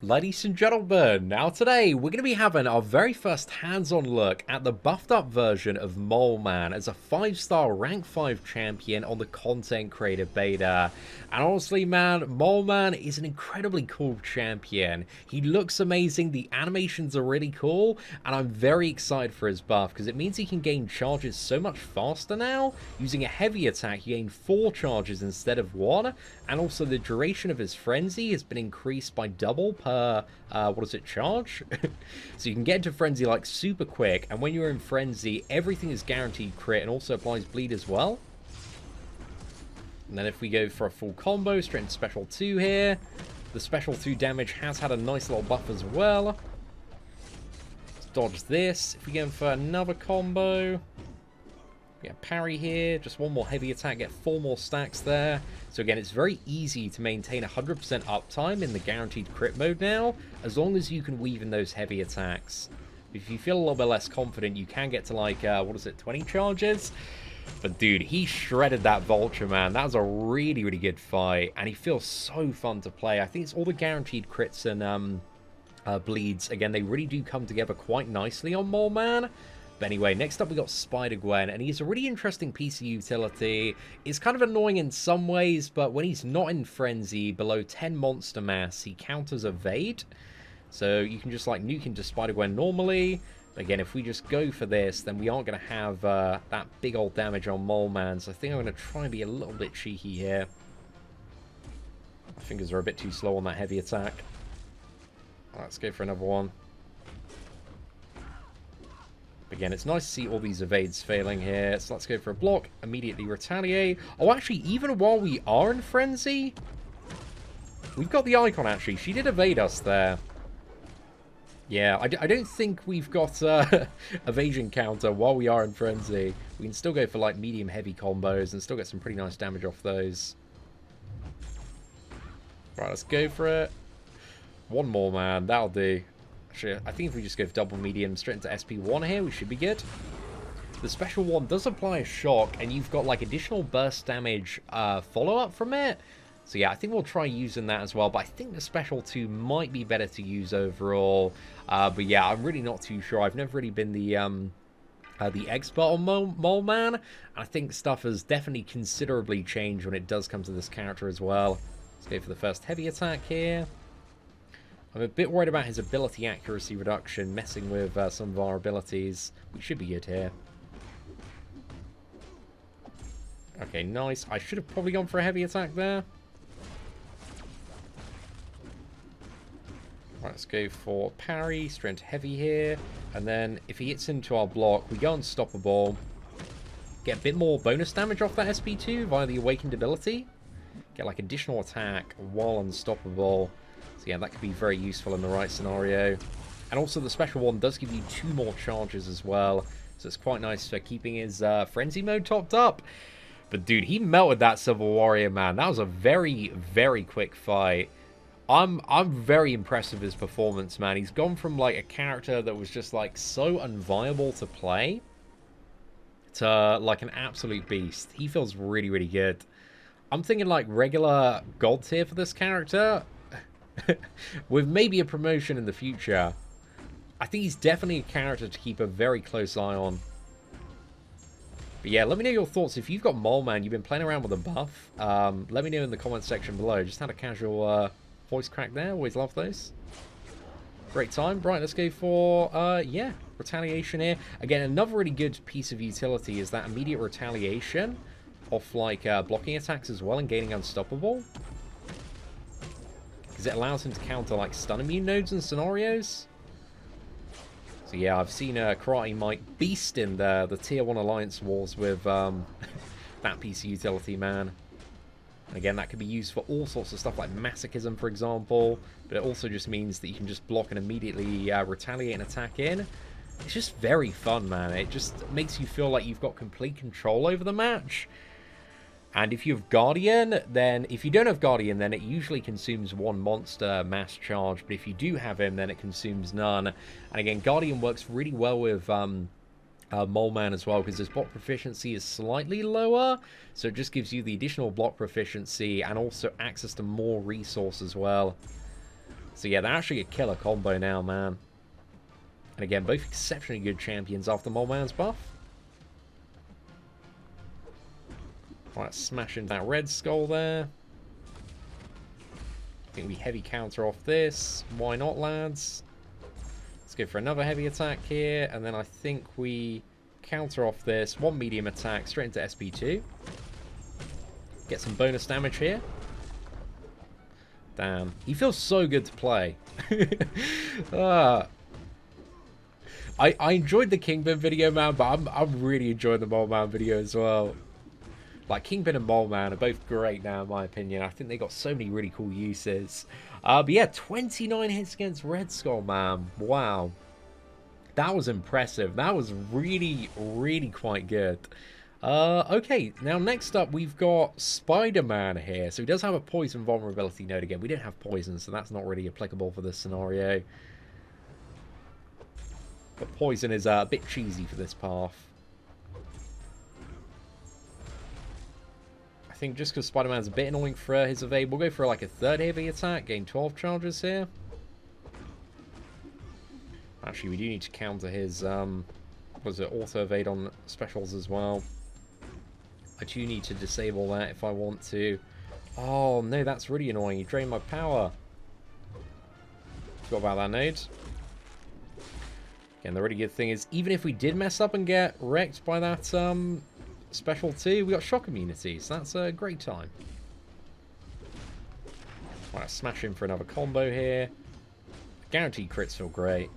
Ladies and gentlemen, now today we're going to be having our very first hands-on look at the buffed up version of Mole Man as a 5-star rank 5 champion on the content creator beta. And honestly man, Mole Man is an incredibly cool champion. He looks amazing, the animations are really cool, and I'm very excited for his buff because it means he can gain charges so much faster now. Using a heavy attack, you gain 4 charges instead of 1, and also the duration of his frenzy has been increased by double per charge? So you can get into frenzy like super quick, and when you're in frenzy everything is guaranteed crit and also applies bleed as well. And then if we go for a full combo straight into special 2 here, the special 2 damage has had a nice little buff as well. Let's dodge this. If we go for another combo, yeah, parry here, just one more heavy attack, get 4 more stacks there. So again, it's very easy to maintain 100% uptime in the guaranteed crit mode now, as long as you can weave in those heavy attacks. If you feel a little bit less confident, you can get to like, 20 charges? But dude, he shredded that Vulture, man. That was a really, really good fight, and he feels so fun to play. I think it's all the guaranteed crits and bleeds. Again, they really do come together quite nicely on Mole Man. But anyway, next up we got Spider-Gwen, and he's a really interesting piece of utility. It's kind of annoying in some ways, but when he's not in frenzy, below 10 monster mass, he counters evade. So you can just like nuke into Spider-Gwen normally. But again, if we just go for this, then we aren't going to have that big old damage on Mole Man. So I think I'm going to try and be a little bit cheeky here. My fingers are a bit too slow on that heavy attack. Let's go for another one. Again, it's nice to see all these evades failing here. So let's go for a block, immediately retaliate. Oh, actually, even while we are in frenzy, we've got the icon, actually. She did evade us there. Yeah, I don't think we've got evasion counter while we are in frenzy. We can still go for like medium heavy combos and still get some pretty nice damage off those. Right, let's go for it. One more, man. That'll do. Actually, I think if we just go for double medium straight into SP1 here, we should be good. The special one does apply a shock, and you've got like additional burst damage follow-up from it. So yeah, I think we'll try using that as well, but I think the special 2 might be better to use overall. But yeah, I'm really not too sure. I've never really been the expert on Mole Man, and I think stuff has definitely considerably changed when it does come to this character as well. Let's go for the first heavy attack here. I'm a bit worried about his ability accuracy reduction, messing with some of our abilities. We should be good here. Okay, nice. I should have probably gone for a heavy attack there. Right, let's go for parry, straight into heavy here. And then if he hits into our block, we go Unstoppable. Get a bit more bonus damage off that SP2 via the Awakened ability. Get like additional attack while Unstoppable. So yeah, that could be very useful in the right scenario. And also the special one does give you 2 more charges as well. So it's quite nice for keeping his frenzy mode topped up. But dude, he melted that Civil Warrior, man. That was a very, very quick fight. I'm very impressed with his performance, man. He's gone from like a character that was just like so unviable to play to like an absolute beast. He feels really, really good. I'm thinking like regular god tier for this character. With maybe a promotion in the future. I think he's definitely a character to keep a very close eye on. But yeah, let me know your thoughts. If you've got Mole Man, you've been playing around with a buff, let me know in the comments section below. Just had a casual voice crack there. Always love those. Great time. Right, let's go for, yeah, retaliation here. Again, another really good piece of utility is that immediate retaliation off, like, blocking attacks as well and gaining Unstoppable. Because it allows him to counter like stun immune nodes and scenarios. So yeah, I've seen Karate Mike beast in the tier 1 alliance wars with that piece of utility, man. And again, that could be used for all sorts of stuff like masochism, for example. But it also just means that you can just block and immediately retaliate and attack in. It's just very fun, man. It just makes you feel like you've got complete control over the match. And if you have Guardian, then if you don't have Guardian, then it usually consumes 1 monster mass charge. But if you do have him, then it consumes none. And again, Guardian works really well with Mole Man as well, because his block proficiency is slightly lower. So it just gives you the additional block proficiency and also access to more resource as well. So yeah, they're actually a killer combo now, man. And again, both exceptionally good champions after Mole Man's buff. Alright, smash into that red skull there. I think we heavy counter off this. Why not, lads? Let's go for another heavy attack here. And then I think we counter off this. One medium attack straight into SP2. Get some bonus damage here. Damn. He feels so good to play. I enjoyed the Kingpin video, man, but I'm really enjoying the Mole Man video as well. Like, Kingpin and Mole Man are both great now, in my opinion. I think they got so many really cool uses. But yeah, 29 hits against Red Skull, man. Wow. That was impressive. That was really, really quite good. Okay, now next up we've got SpiderMan here. So he does have a poison vulnerability node again. We didn't have poison, so that's not really applicable for this scenario. But poison is a bit cheesy for this path. I think just because Spider-Man's a bit annoying for his evade, we'll go for like a third heavy attack, gain 12 charges here. Actually, we do need to counter his, was it auto evade on specials as well. I do need to disable that if I want to. Oh no, that's really annoying. You drain my power. Forgot about that node. Again, the really good thing is, even if we did mess up and get wrecked by that special 2, we got shock immunity, so that's a great time. Alright, smash in for another combo here. Guaranteed crits feel great.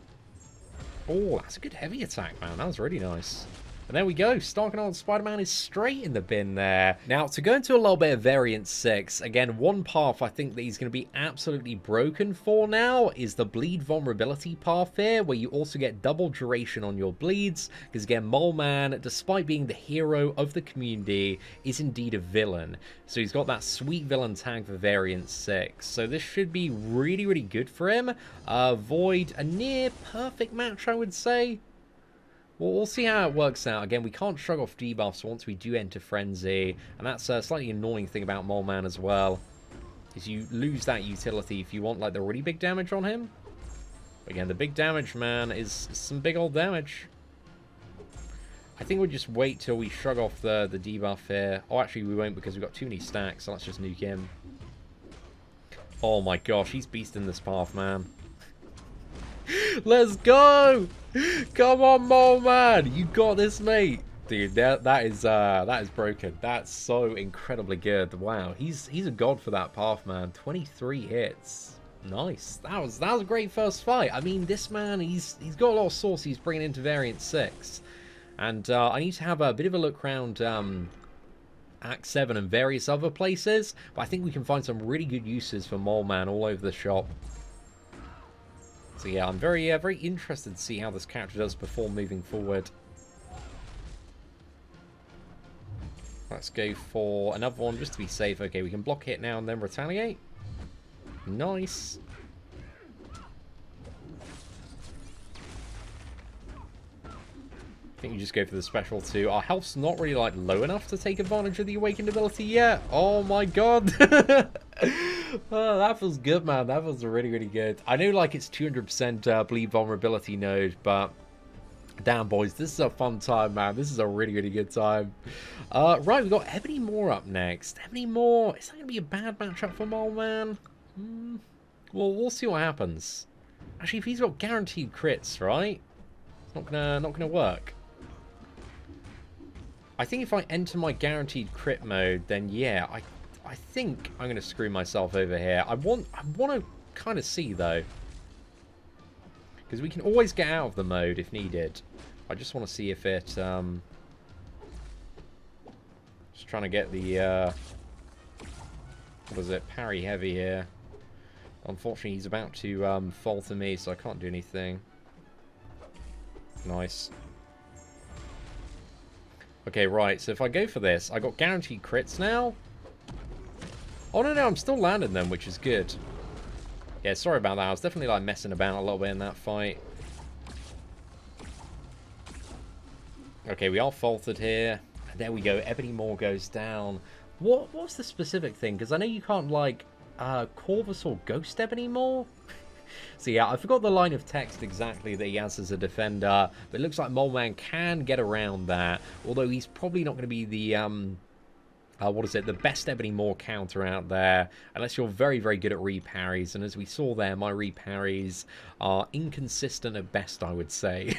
Oh, that's a good heavy attack, man. That was really nice. And there we go. Starking on Spider-Man is straight in the bin there. Now, to go into a little bit of Variant 6, again, one path I think that he's going to be absolutely broken for now is the bleed vulnerability path here, where you also get double duration on your bleeds, because again, Mole Man, despite being the hero of the community, is indeed a villain. So he's got that sweet villain tag for Variant 6. So this should be really, really good for him. Void, a near perfect match, I would say. Well, we'll see how it works out. Again, we can't shrug off debuffs once we do enter Frenzy. And that's a slightly annoying thing about Mole Man as well, is you lose that utility if you want like the really big damage on him. But again, the big damage, man, is some big old damage. I think we'll just wait till we shrug off the debuff here. Oh, actually, we won't because we've got too many stacks, so let's just nuke him. Oh my gosh, he's beasting this path, man. Let's go! Come on, Mole Man! You got this, mate! Dude, that is broken. That's so incredibly good. Wow, he's a god for that path, man. 23 hits. Nice. That was a great first fight. I mean, this man, he's got a lot of sauce he's bringing into Variant 6. And I need to have a bit of a look around Act 7 and various other places. But I think we can find some really good uses for Mole Man all over the shop. So yeah, I'm very interested to see how this character does perform moving forward. Let's go for another one just to be safe. Okay, we can block hit now and then retaliate. Nice. I think you just go for the special 2. Our health's not really like low enough to take advantage of the awakened ability yet. Oh my god. Oh, that feels good, man. That feels really, really good. I know like it's 200% bleed vulnerability node, but damn, boys, this is a fun time, man. This is a really, really good time. Right, we've got Ebony Moore up next. Ebony Moore, is that going to be a bad matchup for Mole Man? Well, we'll see what happens. Actually, if he's got guaranteed crits, right? It's not gonna work. I think if I enter my guaranteed crit mode, then yeah, I think I'm going to screw myself over here. I want to kind of see, though. Because we can always get out of the mode if needed. I just want to see if it... just trying to get the... what is it? Parry heavy here. Unfortunately, he's about to fall to me, so I can't do anything. Nice. Okay, right. So if I go for this, I got guaranteed crits now. Oh, no, I'm still landing them, which is good. Yeah, sorry about that. I was definitely, like, messing about a little bit in that fight. Okay, we are faulted here. And there we go. Ebony Moore goes down. What's the specific thing? Because I know you can't, like, Corvus or Ghost Ebony Moore. So yeah, I forgot the line of text exactly that he has as a defender, but it looks like Mole Man can get around that, although he's probably not going to be the, what is it, the best Ebony Maw counter out there, unless you're very, very good at reparries, and as we saw there, my reparries are inconsistent at best, I would say.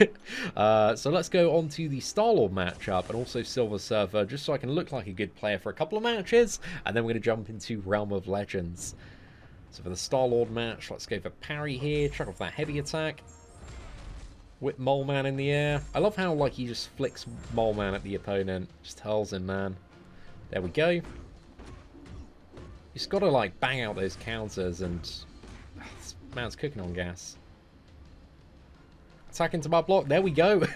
So let's go on to the Star-Lord matchup, and also Silver Surfer, just so I can look like a good player for a couple of matches, and then we're going to jump into Realm of Legends. So for the Star-Lord match, let's go for parry here, chuck off that heavy attack. Whip Mole Man in the air. I love how, like, he just flicks Mole Man at the opponent, just hurls him, man. There we go. You just gotta, like, bang out those counters, and this man's cooking on gas. Attack into my block. There we go.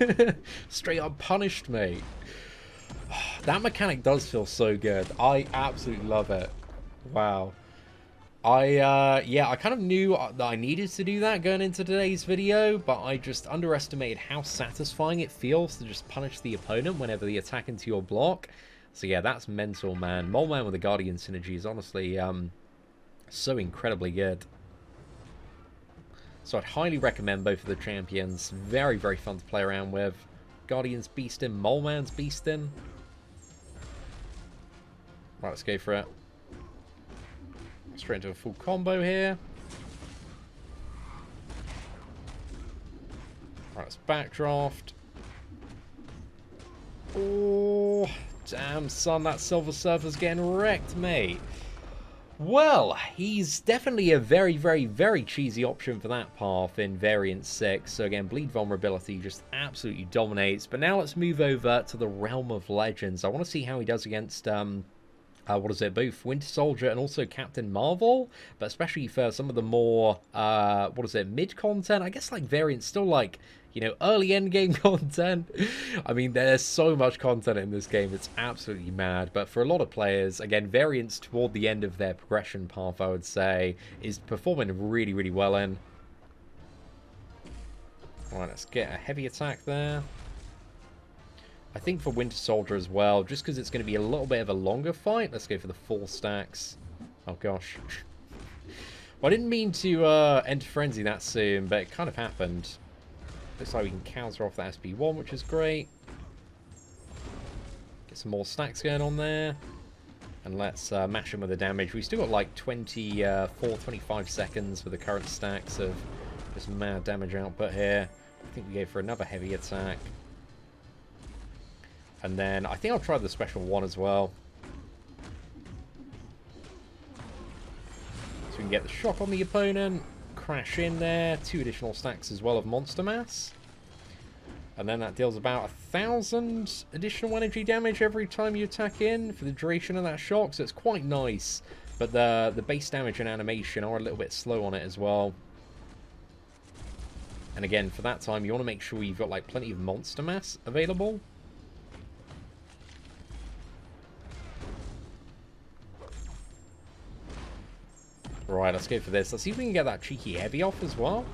Straight up punished me. That mechanic does feel so good. I absolutely love it. Wow. Yeah, I kind of knew that I needed to do that going into today's video, but I just underestimated how satisfying it feels to just punish the opponent whenever they attack into your block. So yeah, that's mental, man. Mole Man with the Guardian synergy is honestly so incredibly good. So I'd highly recommend both of the champions. Very, very fun to play around with. Guardian's beasting, Mole Man's beasting. Right, let's go for it. Straight into a full combo here. Right, let's backdraft. Oh, damn, son, that Silver Surfer's getting wrecked, mate. Well, he's definitely a very, very, very cheesy option for that path in Variant 6. So again, Bleed Vulnerability just absolutely dominates. But now let's move over to the Realm of Legends. I want to see how he does against, what is it, both Winter Soldier and also Captain Marvel, but especially for some of the more, what is it, mid-content, I guess, like, Variant's still, like, you know, early endgame content. I mean, there's so much content in this game, it's absolutely mad, but for a lot of players, again, Variants toward the end of their progression path, I would say, is performing really, really well in. Alright, let's get a heavy attack there. I think for Winter Soldier as well, just because it's going to be a little bit of a longer fight, let's go for the 4 stacks. Oh gosh. Well, I didn't mean to enter Frenzy that soon, but it kind of happened. Looks like we can counter off that SP1, which is great. Get some more stacks going on there. And let's mash them with the damage. We've still got like 24, 25 seconds for the current stacks of just mad damage output here. I think we go for another heavy attack. And then I think I'll try the special one as well. So we can get the shock on the opponent. Crash in there. 2 additional stacks as well of Monster Mass. And then that deals about 1,000 additional energy damage every time you attack in for the duration of that shock. So it's quite nice. But the base damage and animation are a little bit slow on it as well. And again, for that time, you want to make sure you've got like plenty of Monster Mass available. Right, let's go for this. Let's see if we can get that cheeky heavy off as well.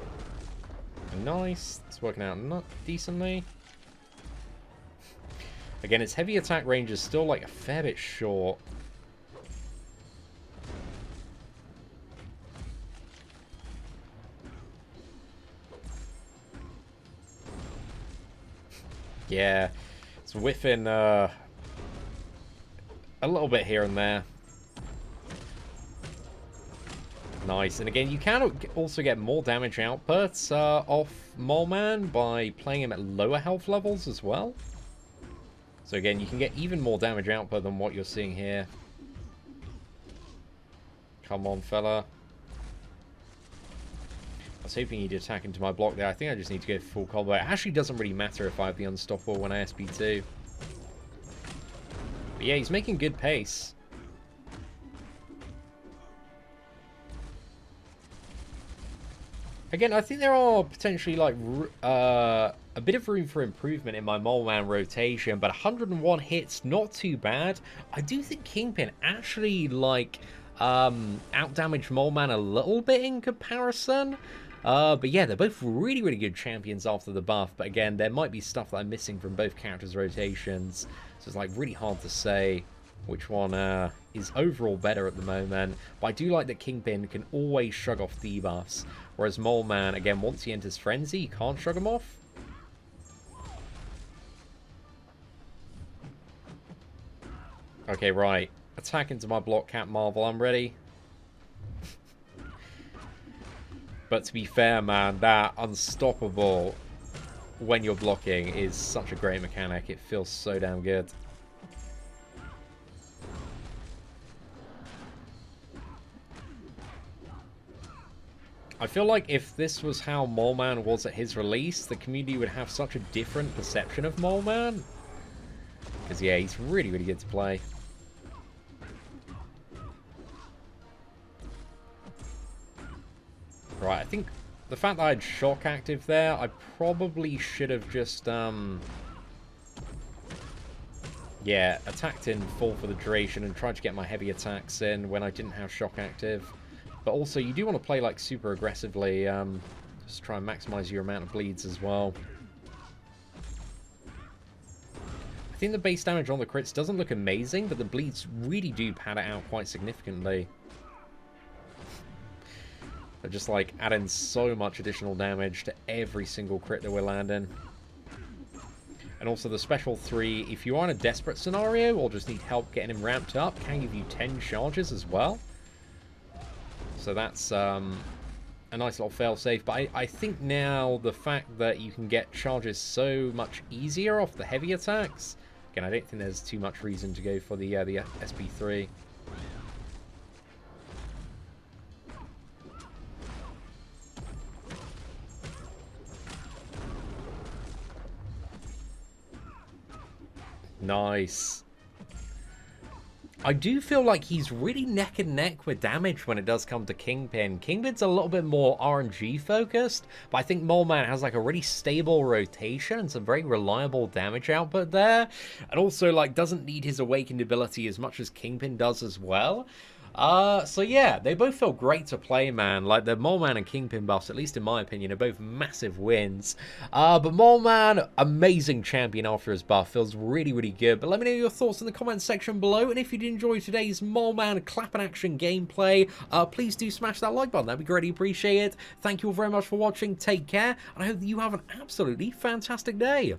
Nice. It's working out not decently. Again, its heavy attack range is still like a fair bit short. Yeah, it's whiffing a little bit here and there. Nice, and again, you can also get more damage outputs off Mole Man by playing him at lower health levels as well. So again, you can get even more damage output than what you're seeing here. Come on, fella. I was hoping he'd attack into my block there. I think I just need to go full combo. It actually doesn't really matter if I have the Unstoppable when I SP2. But yeah, he's making good pace. Again, I think there are potentially like a bit of room for improvement in my Mole Man rotation, but 101 hits, not too bad. I do think Kingpin actually like outdamaged Mole Man a little bit in comparison. But yeah, they're both really, really good champions after the buff. But again, there might be stuff that I'm missing from both characters' rotations. So it's like really hard to say. which one is overall better at the moment. But I do like that Kingpin can always shrug off debuffs, whereas Mole Man, again, once he enters Frenzy, you can't shrug him off. Okay, right. Attack into my block, Cat Marvel. I'm ready. But to be fair, man, that Unstoppable when you're blocking is such a great mechanic. It feels so damn good. I feel like if this was how Mole Man was at his release, the community would have such a different perception of Mole Man. Because, yeah, he's really, really good to play. Right, I think the fact that I had Shock active there, I probably should have just, yeah, attacked in full for the duration and tried to get my heavy attacks in when I didn't have Shock active. But also, you do want to play, like, super aggressively, just try and maximize your amount of bleeds as well. I think the base damage on the crits doesn't look amazing, but the bleeds really do pad it out quite significantly. They're just like adding so much additional damage to every single crit that we're landing. And also the special 3, if you are in a desperate scenario or just need help getting him ramped up, can give you 10 charges as well. So that's a nice little failsafe. But I think now the fact that you can get charges so much easier off the heavy attacks, again, I don't think there's too much reason to go for the SP3. Nice. I do feel like he's really neck and neck with damage when it does come to Kingpin. Kingpin's a little bit more RNG focused, but I think Mole Man has like a really stable rotation and some very reliable damage output there. And also like doesn't need his awakened ability as much as Kingpin does as well. So yeah, they both feel great to play, man. Like the Mole Man and Kingpin buffs, at least in my opinion, are both massive wins. But Mole Man, amazing champion after his buff, feels really, really good. But let me know your thoughts in the comments section below. And if you did enjoy today's Mole Man clap and action gameplay, please do smash that like button. That'd be greatly appreciated. Thank you all very much for watching. Take care, and I hope that you have an absolutely fantastic day.